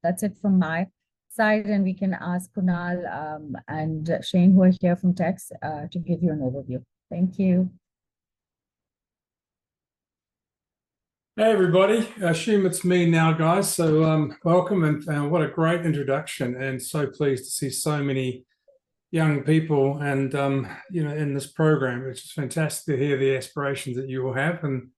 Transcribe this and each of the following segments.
that's it from my side, and we can ask Kunal and Shane, who are here from Tex, to give you an overview. Thank you. Hey everybody, I assume it's me now, guys. So welcome, and what a great introduction, and so pleased to see so many young people and in this program. It's just fantastic to hear the aspirations that you all have, and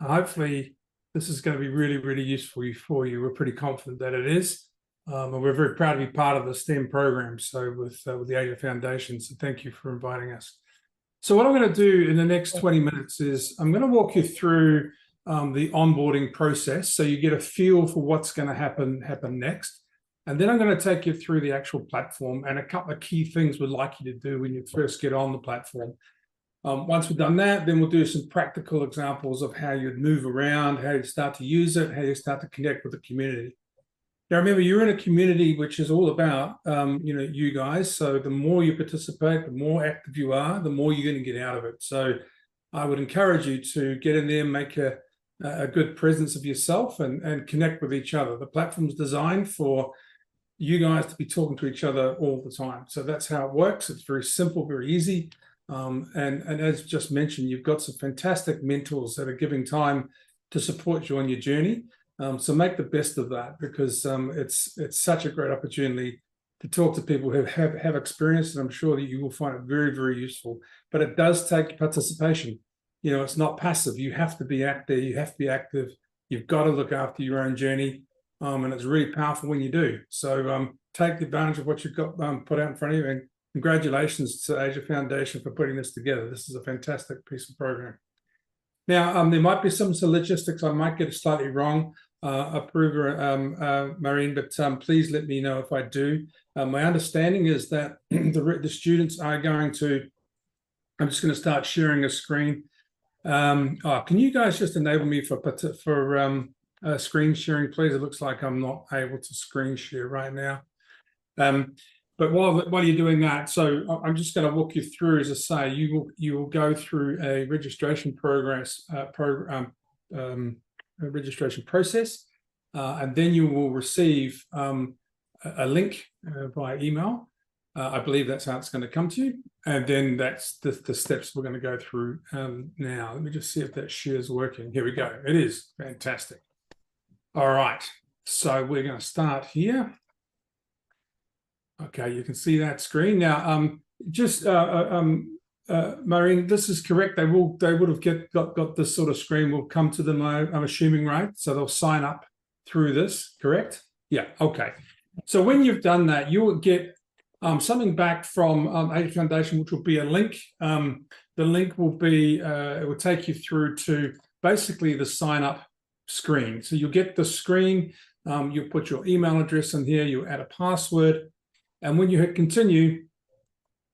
hopefully this is going to be really, really useful for you. We're pretty confident that it is, and we're very proud to be part of the STEM program. So with the AGA Foundation, so thank you for inviting us. So what I'm going to do in the next 20 minutes is I'm going to walk you through the onboarding process, so you get a feel for what's going to happen next. And then I'm going to take you through the actual platform and a couple of key things we'd like you to do when you first get on the platform. Once we've done that, then we'll do some practical examples of how you'd move around, how you start to use it, how you start to connect with the community. Now, remember, you're in a community which is all about, you guys. So the more you participate, the more active you are, the more you're going to get out of it. So I would encourage you to get in there, make a good presence of yourself and connect with each other. The platform's designed for you guys to be talking to each other all the time. So that's how it works. It's very simple, very easy. And as just mentioned, you've got some fantastic mentors that are giving time to support you on your journey. So make the best of that, because it's such a great opportunity to talk to people who have experience, and I'm sure that you will find it very, very useful. But it does take participation. It's not passive. You have to be active. You have to be active. You've got to look after your own journey. And it's really powerful when you do. So take advantage of what you've got put out in front of you. And congratulations to AGA Foundation for putting this together. This is a fantastic piece of program. Now, there might be some logistics. I might get it slightly wrong, Approver Marine, but please let me know if I do. My understanding is that the students are going to, I'm just going to start sharing a screen. Can you guys just enable me for screen sharing, please? It looks like I'm not able to screen share right now. But while you're doing that, so I'm just going to walk you through, as I say, you will go through a registration registration process, and then you will receive a link via email. I believe that's how it's going to come to you. And then that's the steps we're going to go through now. Let me just see if that share is working. Here we go. It is. Fantastic. All right. So we're going to start here. Okay, you can see that screen. Now, Maureen, this is correct. They would have got this sort of screen will come to them, I'm assuming, right? So they'll sign up through this, correct? Yeah, okay. So when you've done that, you will get something back from AGA Foundation, which will be a link. The link will be, it will take you through to basically the sign up screen. So you'll get the screen, you'll put your email address in here, you add a password, and when you hit continue,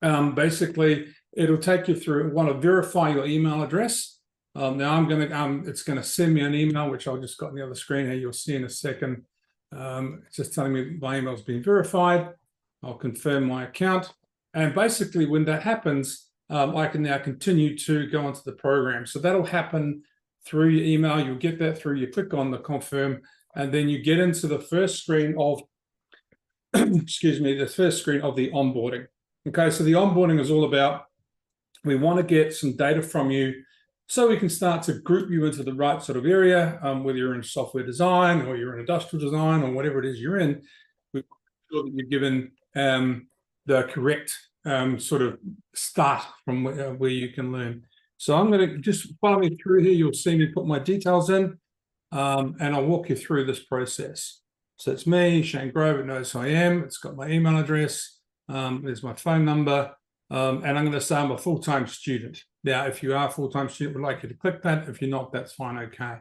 basically it'll take you through. Want to verify your email address. Now it's going to send me an email, which I'll just got on the other screen here. You'll see in a second. It's just telling me my email's been verified. I'll confirm my account, and basically when that happens, I can now continue to go onto the program. So that'll happen through your email. You'll get that through. You click on the confirm, and then you get into the first screen of the first screen of the onboarding. Okay, so the onboarding is all about, we want to get some data from you so we can start to group you into the right sort of area, whether you're in software design or you're in industrial design or whatever it is you're in. We want to make sure that you're given the correct sort of start from where you can learn. So I'm going to just follow me through here. You'll see me put my details in, and I'll walk you through this process. So it's me, Shane Grove. It knows who I am. It's got my email address. There's my phone number. And I'm going to say I'm a full-time student. Now, if you are a full-time student, we'd like you to click that. If you're not, that's fine, okay.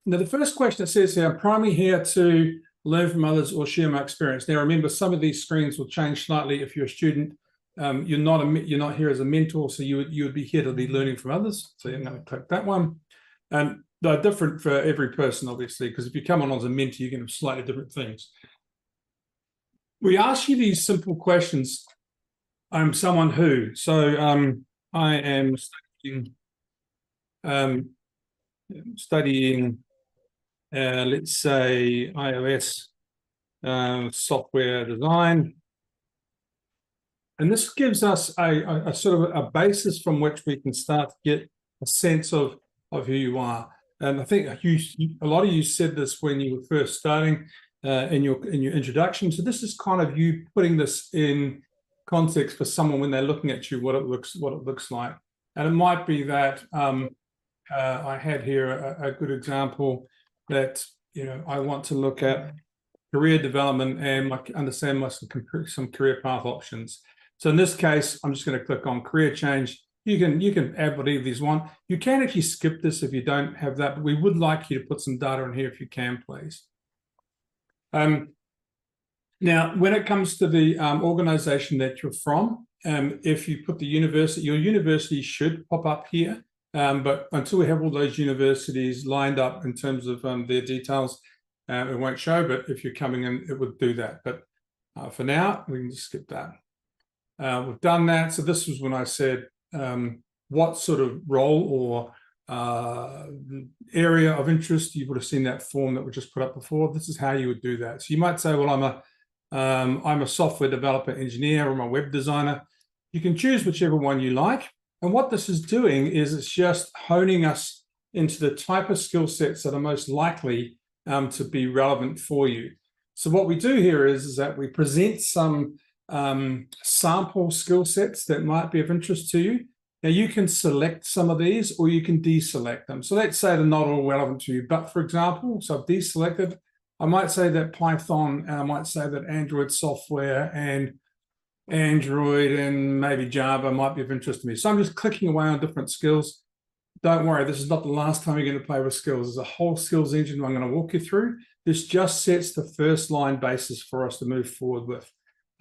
Now, the first question it says here, I'm primarily here to learn from others or share my experience. Now, remember, some of these screens will change slightly if you're a student. You're not here as a mentor, so you would be here to be learning from others. So I'm going to click that one. And they're different for every person, obviously, because if you come on as a mentor, you're going to have slightly different things. We ask you these simple questions. I'm someone who, so I am studying let's say iOS software design. And this gives us a sort of a basis from which we can start to get a sense of who you are. And I think a lot of you said this when you were first starting in your introduction. So this is kind of you putting this in context for someone when they're looking at you, what it looks like. And it might be that I had here a good example that I want to look at career development and understand some career path options. So in this case, I'm just going to click on career change. You can add whatever these want. You can actually skip this if you don't have that, but we would like you to put some data in here if you can, please. Now, when it comes to the organization that you're from, if you put the university, your university should pop up here. But until we have all those universities lined up in terms of their details, it won't show. But if you're coming in, it would do that. But for now, we can just skip that. We've done that. So this was when I said what sort of role or area of interest. You would have seen that form that we just put up before. This is how you would do that. So you might say, well, I'm a software developer engineer, or I'm a web designer. You can choose whichever one you like. And what this is doing is it's just honing us into the type of skill sets that are most likely to be relevant for you. So what we do here is that we present some sample skill sets that might be of interest to you. Now you can select some of these or you can deselect them. So let's say they're not all relevant to you, but for example, so I've deselected, I might say that Python, and I might say that Android software and Android and maybe Java might be of interest to me. So I'm just clicking away on different skills. Don't worry, this is not the last time you're going to play with skills. There's a whole skills engine I'm going to walk you through. This just sets the first line basis for us to move forward with.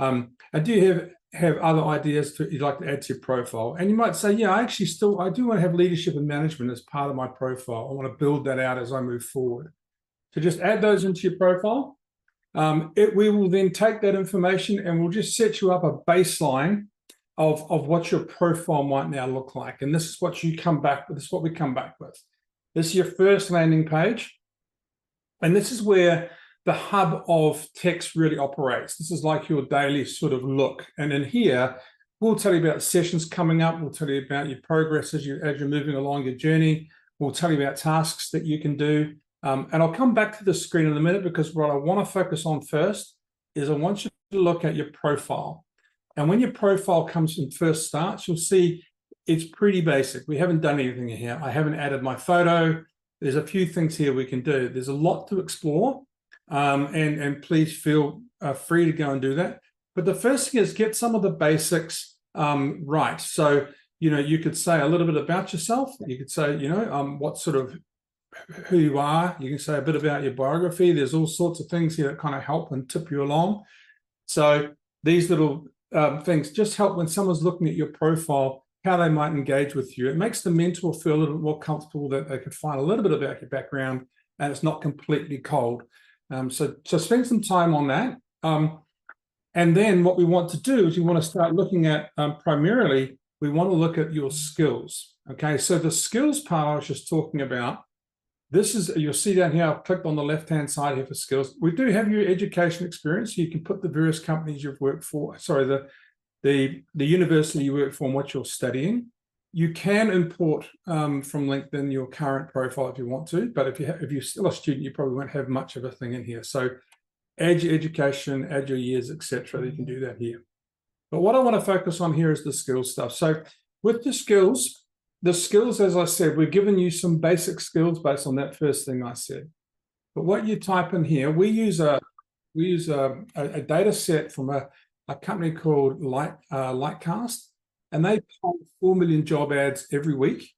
I do have other ideas you'd like to add to your profile. And you might say, yeah, I do want to have leadership and management as part of my profile. I want to build that out as I move forward. So just add those into your profile. We will then take that information and we'll just set you up a baseline of what your profile might now look like. And this is what you come back with. This is what we come back with. This is your first landing page. And this is where the hub of text really operates. This is like your daily sort of look. And in here, we'll tell you about sessions coming up. We'll tell you about your progress as you're moving along your journey. We'll tell you about tasks that you can do. And I'll come back to the screen in a minute, because what I want to focus on first is I want you to look at your profile. And when your profile comes and first starts, you'll see it's pretty basic. We haven't done anything here. I haven't added my photo. There's a few things here we can do. There's a lot to explore. And please feel free to go and do that. But the first thing is get some of the basics right. So, you could say a little bit about yourself. You could say, what sort of who you are. You can say a bit about your biography. There's all sorts of things here that kind of help and tip you along. So these little things just help when someone's looking at your profile, how they might engage with you. It makes the mentor feel a little bit more comfortable that they could find a little bit about your background and it's not completely cold. So spend some time on that. And then what we want to do is we want to start looking at primarily, we want to look at your skills. Okay, so the skills part I was just talking about, this is, you'll see down here, I've clicked on the left-hand side here for skills. We do have your education experience. So you can put the various companies you've worked for, sorry, the university you work for and what you're studying. You can import from LinkedIn your current profile if you want to, but if you're still a student, you probably won't have much of a thing in here. So add your education, add your years, etc. You can do that here. But what I want to focus on here is the skills stuff. So with the skills, as I said, we're giving you some basic skills based on that first thing I said. But what you type in here, we use a data set from a company called Lightcast, and they poll 4 million job ads every week.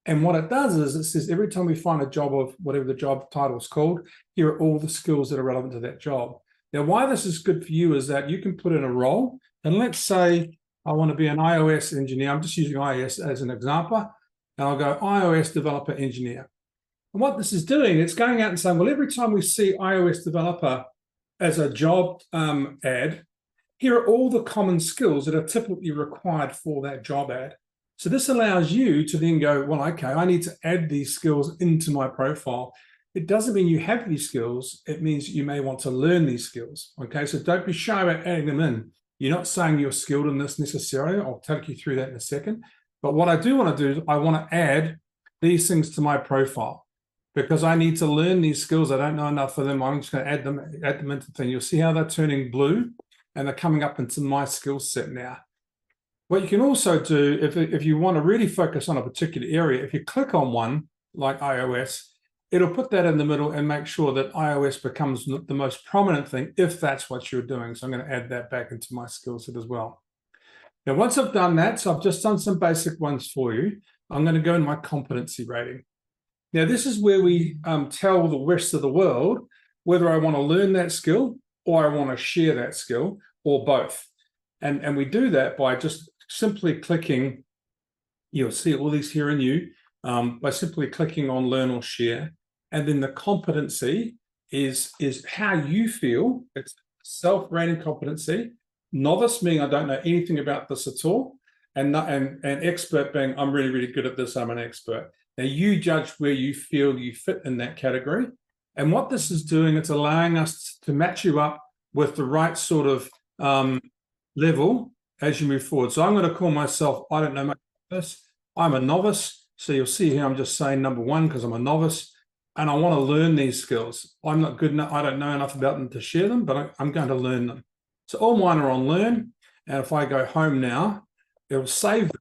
And what it does is it says every time we find a job of whatever the job title is called, here are all the skills that are relevant to that job. Now, why this is good for you is that you can put in a role, and let's say I want to be an iOS engineer. I'm just using iOS as an example, and I'll go iOS developer engineer. And what this is doing, it's going out and saying, well, every time we see iOS developer as a job ad, here are all the common skills that are typically required for that job ad. So this allows you to then go, well, okay, I need to add these skills into my profile. It doesn't mean you have these skills. It means you may want to learn these skills. Okay, so don't be shy about adding them in. You're not saying you're skilled in this necessarily. I'll take you through that in a second. But what I do want to do is I want to add these things to my profile because I need to learn these skills. I don't know enough of them. I'm just going to add them into the thing. You'll see how they're turning blue and they're coming up into my skill set now. What you can also do, if you want to really focus on a particular area, if you click on one like iOS, it'll put that in the middle and make sure that iOS becomes the most prominent thing if that's what you're doing. So I'm going to add that back into my skill set as well. Now, once I've done that, so I've just done some basic ones for you, I'm going to go in my competency rating. Now, this is where we tell the rest of the world whether I want to learn that skill or I want to share that skill or both. And we do that by just simply clicking, you'll see all these here in you, by simply clicking on learn or share. And then the competency is how you feel. It's self-rating competency. Novice meaning I don't know anything about this at all. And expert being I'm really, really good at this, I'm an expert. Now you judge where you feel you fit in that category. And what this is doing, it's allowing us to match you up with the right sort of level as you move forward. So I'm going to call myself, I don't know much about this. I'm a novice. So you'll see here I'm just saying number one because I'm a novice. And I want to learn these skills. I'm not good enough. I don't know enough about them to share them, but I'm going to learn them. So all mine are on learn. And if I go home now, it'll save them.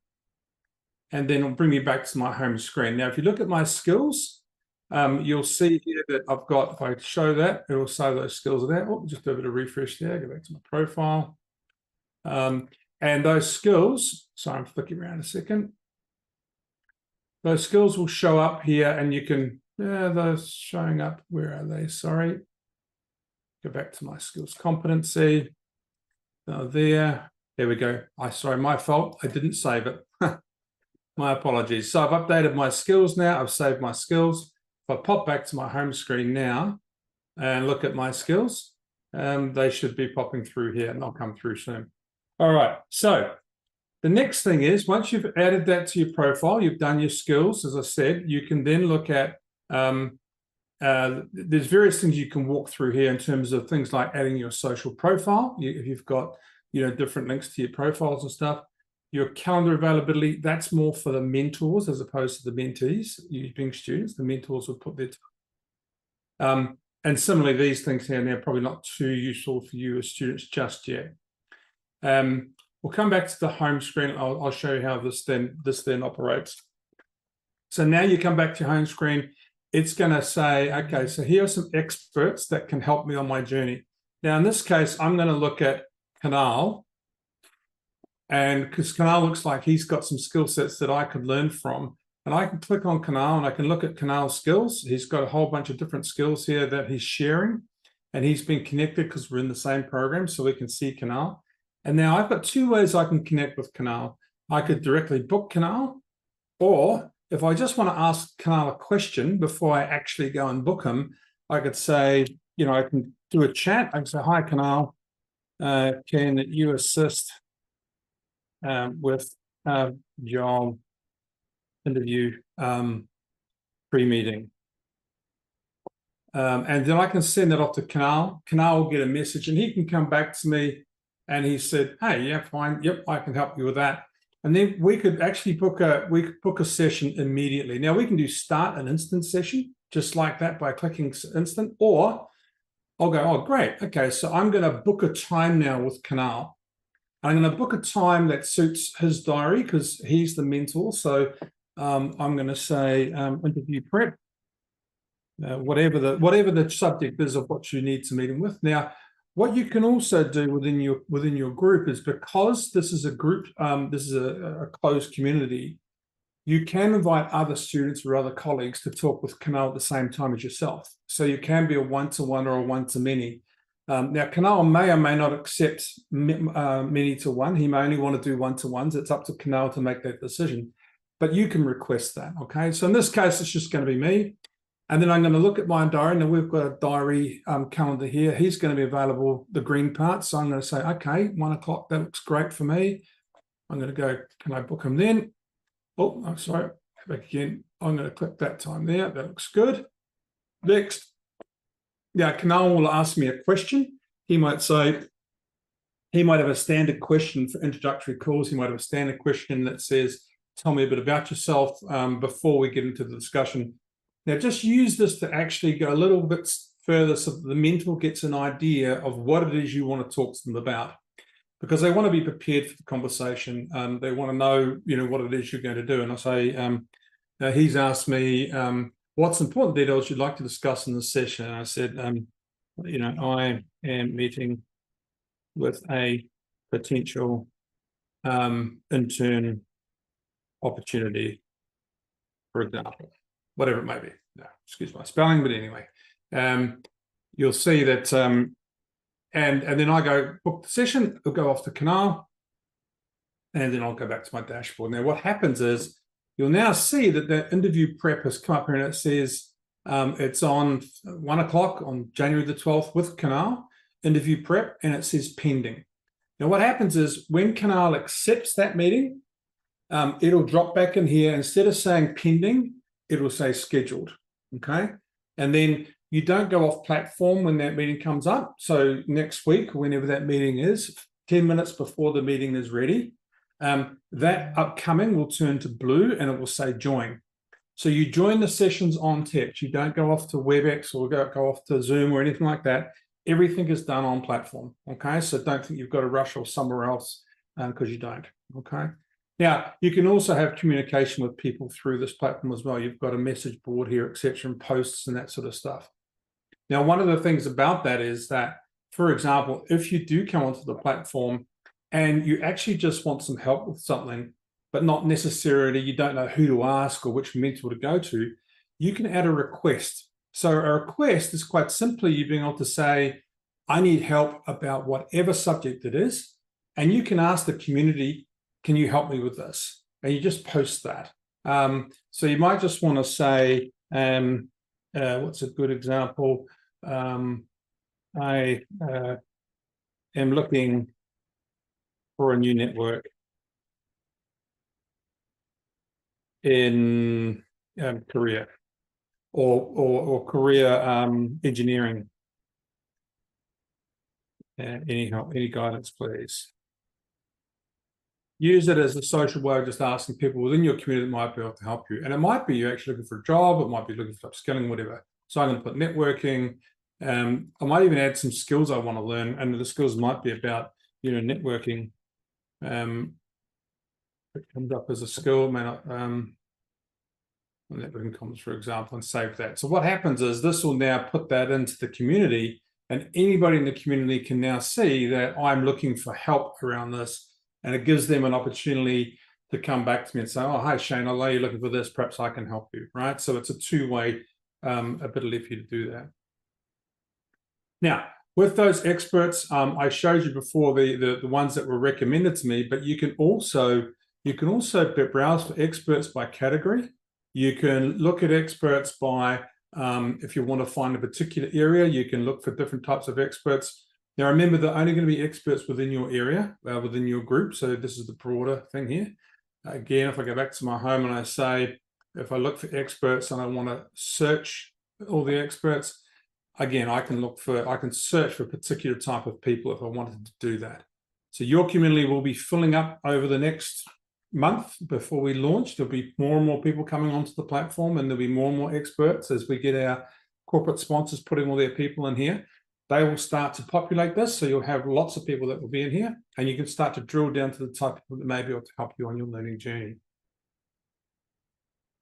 And then it'll bring me back to my home screen. Now, if you look at my skills, you'll see here that I've got, if I show that, it'll say those skills are there. Oh, just do a bit of refresh there, go back to my profile. And those skills, sorry, I'm flicking around a second. Those skills will show up here and you can, those showing up. Where are they? Sorry. Go back to my skills competency. There we go. Sorry, my fault. I didn't save it. My apologies. So I've updated my skills now. I've saved my skills. If I pop back to my home screen now and look at my skills, they should be popping through here and they'll come through soon. All right. So the next thing is once you've added that to your profile, you've done your skills, as I said, you can then look at there's various things you can walk through here in terms of things like adding your social profile. If you've got, different links to your profiles and stuff, your calendar availability, that's more for the mentors as opposed to the mentees, you being students. The mentors will put their time. And similarly, these things here, they're probably not too useful for you as students just yet. We'll come back to the home screen. I'll show you how this then operates. So now you come back to your home screen. It's going to say, okay, so here are some experts that can help me on my journey. Now, in this case, I'm going to look at Kunal. And because Kunal looks like he's got some skill sets that I could learn from. And I can click on Kunal and I can look at Kunal's skills. He's got a whole bunch of different skills here that he's sharing. And he's been connected because we're in the same program, so we can see Kunal. And now I've got two ways I can connect with Kunal. I could directly book Kunal, or if I just want to ask Kunal a question before I actually go and book him, I could say, I can do a chat. I can say, hi, Kunal, can you assist with job interview pre-meeting? And then I can send it off to Kunal. Kunal will get a message and he can come back to me and he said, hey, yeah, fine. Yep, I can help you with that. And then we could actually book a session immediately. Now we can do start an instant session just like that by clicking instant, or I'll go, oh, great. Okay, so I'm going to book a time now with Kunal. I'm going to book a time that suits his diary because he's the mentor. So I'm going to say interview prep, whatever the subject is of what you need to meet him with. Now, what you can also do within your group is, because this is a group, this is a closed community, you can invite other students or other colleagues to talk with Kunal at the same time as yourself. So you can be a one-to-one or a one-to-many. Now, Kunal may or may not accept many-to-one. He may only want to do one-to-ones. It's up to Kunal to make that decision. But you can request that, okay? So in this case, it's just going to be me. And then I'm going to look at my diary. Now, we've got a diary calendar here. He's going to be available, the green part. So I'm going to say, okay, 1 o'clock, that looks great for me. I'm going to go, can I book him then? Oh, I'm sorry, back again. I'm going to click that time there. That looks good. Next, Kunal will ask me a question. He might have a standard question for introductory calls. He might have a standard question that says, tell me a bit about yourself before we get into the discussion. Now, just use this to actually go a little bit further so that the mentor gets an idea of what it is you want to talk to them about, because they want to be prepared for the conversation. They want to know, what it is you're going to do. And I say, he's asked me, what's important details you'd like to discuss in this session? And I said, I am meeting with a potential intern opportunity, for example, whatever it may be. No, excuse my spelling, but anyway, you'll see that, and then I go book the session, I'll go off to Kunal, and then I'll go back to my dashboard. Now, what happens is you'll now see that that interview prep has come up here and it says it's on 1 o'clock on January the 12th with Kunal, interview prep, and it says pending. Now, what happens is when Kunal accepts that meeting, it'll drop back in here. Instead of saying pending, it will say scheduled, okay? And then you don't go off platform when that meeting comes up. So next week, whenever that meeting is, 10 minutes before the meeting is ready, that upcoming will turn to blue and it will say join. So you join the sessions on text. You don't go off to WebEx or go off to Zoom or anything like that. Everything is done on platform, okay? So don't think you've got to rush off somewhere else because you don't, okay? Now, you can also have communication with people through this platform as well. You've got a message board here, et cetera, and posts and that sort of stuff. Now, one of the things about that is that, for example, if you do come onto the platform and you actually just want some help with something, but not necessarily, you don't know who to ask or which mentor to go to, you can add a request. So a request is quite simply you being able to say, I need help about whatever subject it is, and you can ask the community, can you help me with this? And you just post that. So you might just want to say, what's a good example? I am looking for a new network in Korea or Korea engineering. Any help, any guidance, please. Use it as a social way of just asking people within your community that might be able to help you. And it might be you're actually looking for a job, it might be looking for upskilling, whatever. So I'm going to put networking. I might even add some skills I want to learn, and the skills might be about, networking. It comes up as a skill, may not, networking comms, for example, and save that. So what happens is this will now put that into the community, and anybody in the community can now see that I'm looking for help around this. And it gives them an opportunity to come back to me and say, oh, hi, Shane, I know you're looking for this. Perhaps I can help you, right? So it's a two-way ability for you to do that. Now, with those experts, I showed you before the ones that were recommended to me, but you can also browse for experts by category. You can look at experts by, if you want to find a particular area, you can look for different types of experts. Now, remember, they're only going to be experts within your area, within your group. So this is the broader thing here. Again, if I go back to my home and I say, if I look for experts and I want to search all the experts, again, I can search for a particular type of people if I wanted to do that. So your community will be filling up over the next month before we launch. There'll be more and more people coming onto the platform, and there'll be more and more experts as we get our corporate sponsors putting all their people in here. They will start to populate this, so you'll have lots of people that will be in here, and you can start to drill down to the type of people that may be able to help you on your learning journey.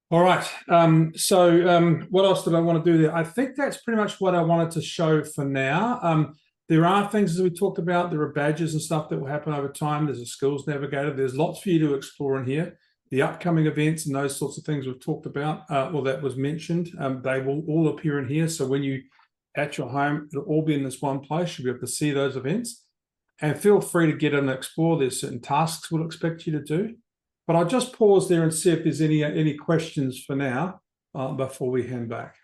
All right, what else did I want to do there? I think that's pretty much what I wanted to show for now. There are things that we talked about. There are badges and stuff that will happen over time. There's a skills navigator. There's lots for you to explore in here. The upcoming events and those sorts of things we've talked about, or that was mentioned, they will all appear in here. So when you at your home, it'll all be in this one place. You'll be able to see those events, and feel free to get in and explore. There's certain tasks we'll expect you to do, but I'll just pause there and see if there's any questions for now before we hand back.